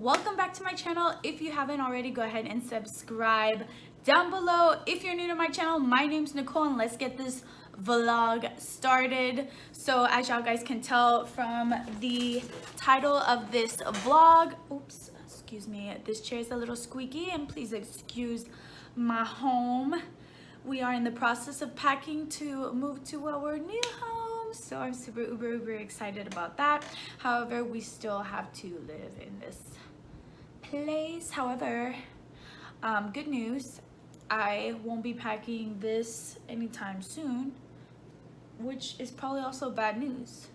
welcome back to my channel. If you haven't already, go ahead and subscribe down below. If you're new to my channel, my name's Nicole and let's get this vlog started. So as y'all guys can tell from the title of this vlog, oops, excuse me, this chair is a little squeaky and please excuse my home. We are in the process of packing to move to our new home, so I'm super uber excited about that. However, we still have to live in this place. However, good news, I won't be packing this anytime soon, which is probably also bad news.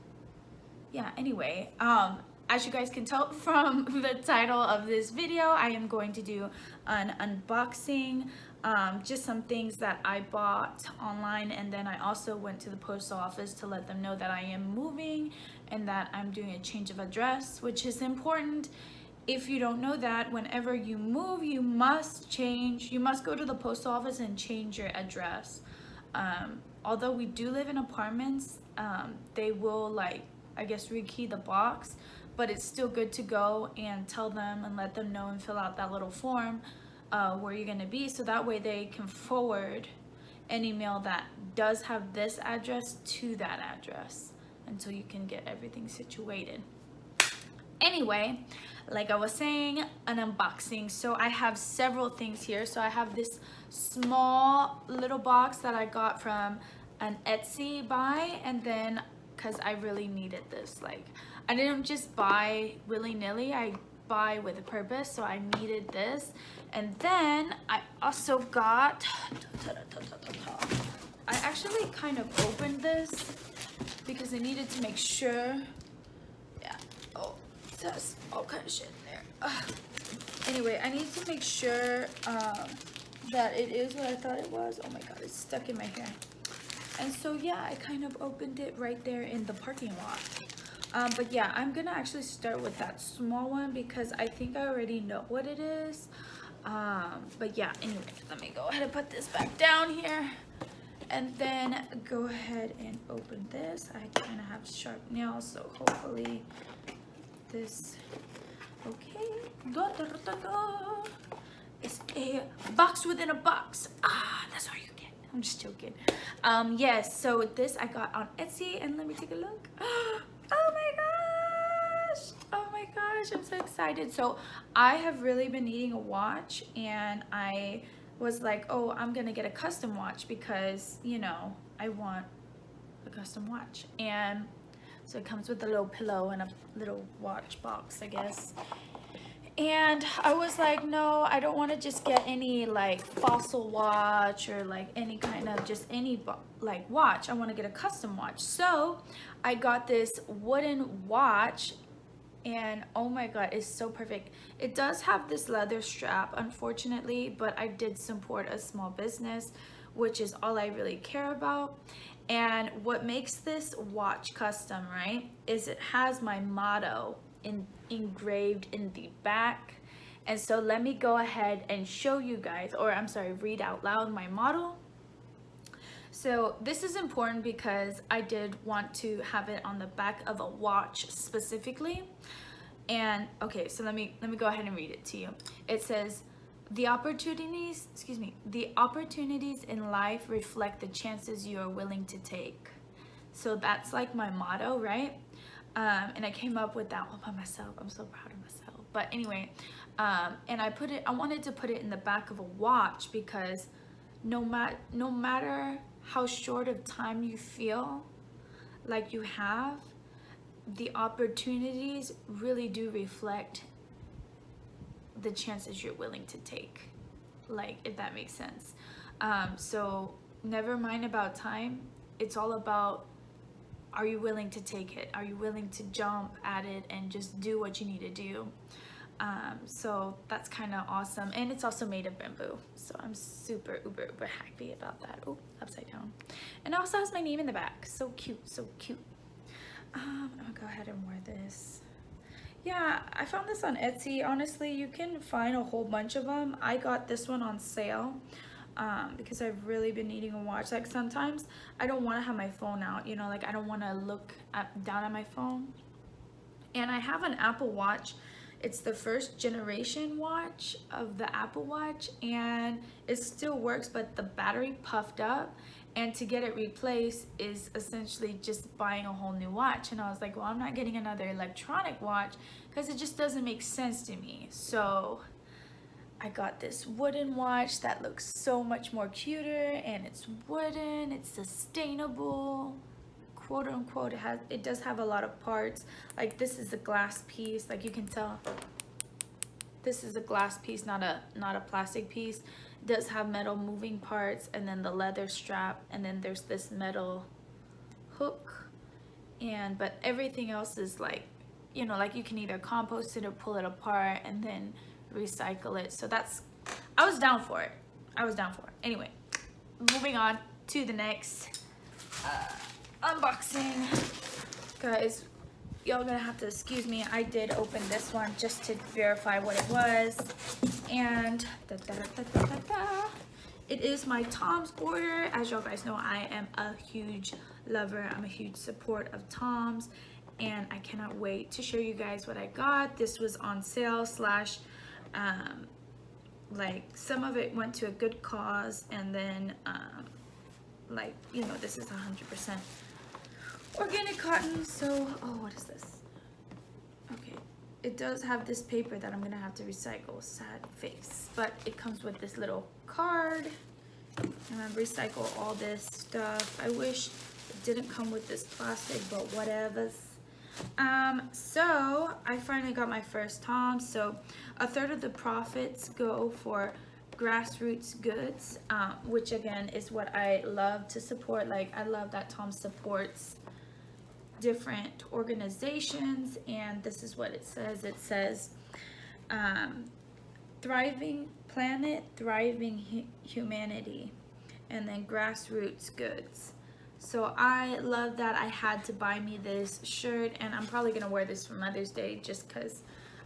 Yeah, anyway, as you guys can tell from the title of this video, I am going to do an unboxing, just some things that I bought online, and then I also went to the post office to let them know that I am moving and that I'm doing a change of address, which is important. If you don't know that, whenever you move, you must go to the post office and change your address. Although we do live in apartments, they will I guess rekey the box, but it's still good to go and tell them and let them know and fill out that little form where you're gonna be, so that way they can forward an email that does have this address to that address until you can get everything situated. Anyway, like I was saying, an unboxing. So I have several things here. So I have this small little box that I got from an Etsy buy, and then because I really needed this, I didn't just buy willy-nilly, I buy with a purpose, so I needed this. And then I also got, I actually kind of opened this because I needed to make sure, yeah, oh, it says all kind of shit in there. Anyway, I need to make sure that it is what I thought it was. Oh my god, it's stuck in my hair. And so yeah, I kind of opened it right there in the parking lot. But yeah, I'm gonna actually start with that small one because I think I already know what it is. But yeah, anyway, let me go ahead and put this back down here. And then go ahead and open this. I kind of have sharp nails, so hopefully this, okay. It's a box within a box. That's all you get. I'm just joking. Yes, so this I got on Etsy, and let me take a look. Oh my gosh! Oh my gosh, I'm so excited. So I have really been needing a watch, and I was like, oh, I'm gonna get a custom watch because, you know, I want a custom watch. And so it comes with a little pillow and a little watch box, I guess. And I was like, no, I don't want to just get any Fossil watch or any kind of just any watch. I want to get a custom watch. So I got this wooden watch, and oh my god, it's so perfect. It does have this leather strap, unfortunately, but I did support a small business, which is all I really care about. And what makes this watch custom, right, is it has my motto engraved in the back. And so let me go ahead and show you guys, or I'm sorry, read out loud my motto. So this is important because I did want to have it on the back of a watch specifically. And okay, so let me go ahead and read it to you. It says, the opportunities in life reflect the chances you are willing to take. So that's my motto, right? And I came up with that all by myself. I'm so proud of myself. But anyway, and I wanted to put it in the back of a watch because no matter how short of time you feel like you have, the opportunities really do reflect the chances you're willing to take, if that makes sense. So never mind about time. It's all about, are you willing to take it? Are you willing to jump at it and just do what you need to do? So that's kind of awesome. And it's also made of bamboo. So I'm super uber happy about that. Oh, upside down. And it also has my name in the back. So cute, so cute. I'm gonna go ahead and wear this. Yeah, I found this on Etsy. Honestly, you can find a whole bunch of them. I got this one on sale. Because I've really been needing a watch. Sometimes I don't want to have my phone out, you know, I don't want to look down at my phone. And I have an Apple Watch, it's the first generation watch of the Apple Watch, and it still works, but the battery puffed up, and to get it replaced is essentially just buying a whole new watch. And I was like, well, I'm not getting another electronic watch because it just doesn't make sense to me. So I got this wooden watch that looks so much more cuter, and it's wooden, it's sustainable, quote unquote. It does have a lot of parts. Like this is a glass piece, like you can tell this is a glass piece, not a plastic piece. It does have metal moving parts, and then the leather strap, and then there's this metal hook, but everything else is like, you know, like you can either compost it or pull it apart and then recycle it. So I was down for it. Anyway, moving on to the next unboxing. Guys, y'all gonna have to excuse me. I did open this one just to verify what it was, and it is my Tom's order. As y'all guys know, I am a huge lover, I'm a huge support of Tom's, and I cannot wait to show you guys what I got. This was on sale slash like some of it went to a good cause, and then like, you know, this is 100% organic cotton. So, oh, what is this? Okay, it does have this paper that I'm gonna have to recycle. Sad face. But it comes with this little card, and I recycle all this stuff. I wish it didn't come with this plastic, but whatever. So I finally got my first Tom. So a third of the profits go for grassroots goods, which again is what I love to support. Like, I love that Tom supports different organizations, and this is what it says. It says thriving planet, thriving humanity, and then grassroots goods. So I love that. I had to buy me this shirt, and I'm probably gonna wear this for Mother's Day just because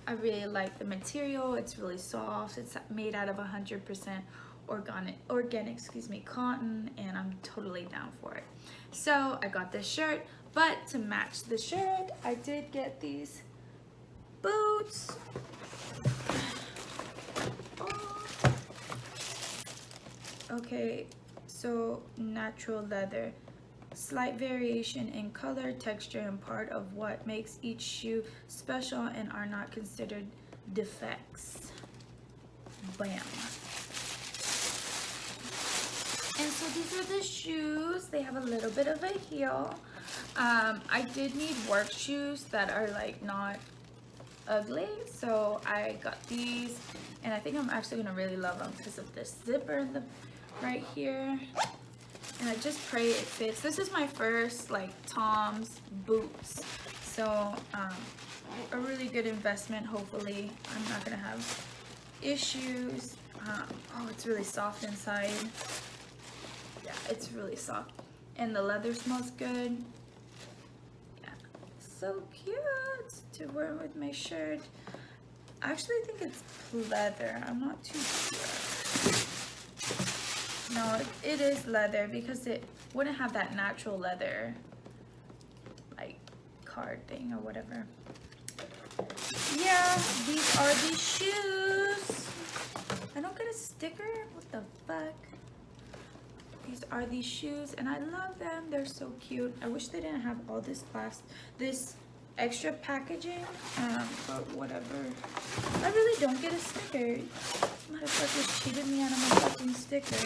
I really like the material. It's really soft. It's made out of 100% organic cotton, and I'm totally down for it. So I got this shirt, but to match the shirt, I did get these boots. Okay, so natural leather. Slight variation in color, texture, and part of what makes each shoe special and are not considered defects. Bam. And so these are the shoes. They have a little bit of a heel. I did need work shoes that are like not ugly, so I got these, and I think I'm actually gonna really love them because of this zipper in the right here. And I just pray it fits. This is my first like Tom's boots, so a really good investment. Hopefully I'm not gonna have issues. Oh, it's really soft inside. Yeah, it's really soft, and the leather smells good. Yeah, so cute to wear with my shirt. I actually think it's leather. I'm not too sure. No, it is leather because it wouldn't have that natural leather like card thing or whatever. Yeah, these are the shoes. I don't get a sticker. What the fuck? These are the shoes, and I love them. They're so cute. I wish they didn't have all this this extra packaging, but whatever. I really don't get a sticker. Motherfuckers cheated me out of my fucking sticker.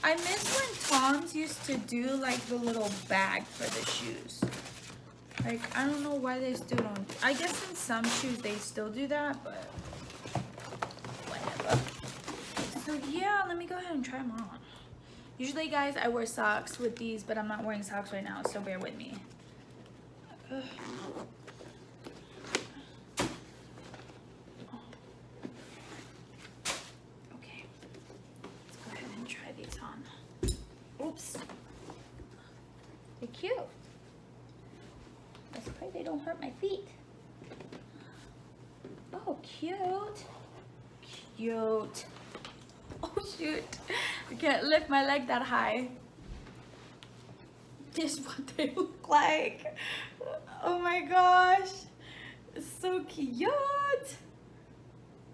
I miss when Tom's used to do like the little bag for the shoes. Like, I don't know why they still don't. I guess in some shoes they still do that, but whatever. So yeah, let me go ahead and try them on. Usually, guys, I wear socks with these, but I'm not wearing socks right now, so bear with me. Ugh. Okay, let's go ahead and try these on. Oops. They're cute. Let's pray they don't hurt my feet. Oh, cute. Cute. Oh, shoot. I can't lift my leg that high. This is what they look like. Oh my gosh. It's so cute.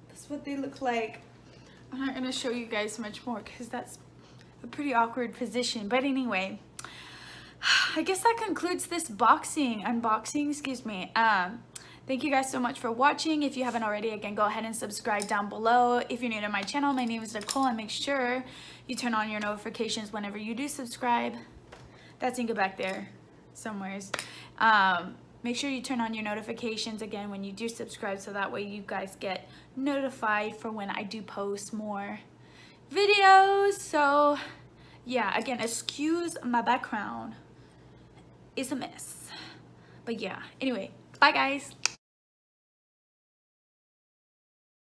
That's what they look like. I'm not gonna show you guys much more because that's a pretty awkward position. But anyway, I guess that concludes this unboxing, excuse me. Thank you guys so much for watching. If you haven't already, again, go ahead and subscribe down below. If you're new to my channel, my name is Nicole, and make sure you turn on your notifications whenever you do subscribe. That's Inga back there somewheres. Make sure you turn on your notifications again when you do subscribe, so that way you guys get notified for when I do post more videos. So yeah, again, excuse my background. It's a mess. But yeah, anyway, bye guys.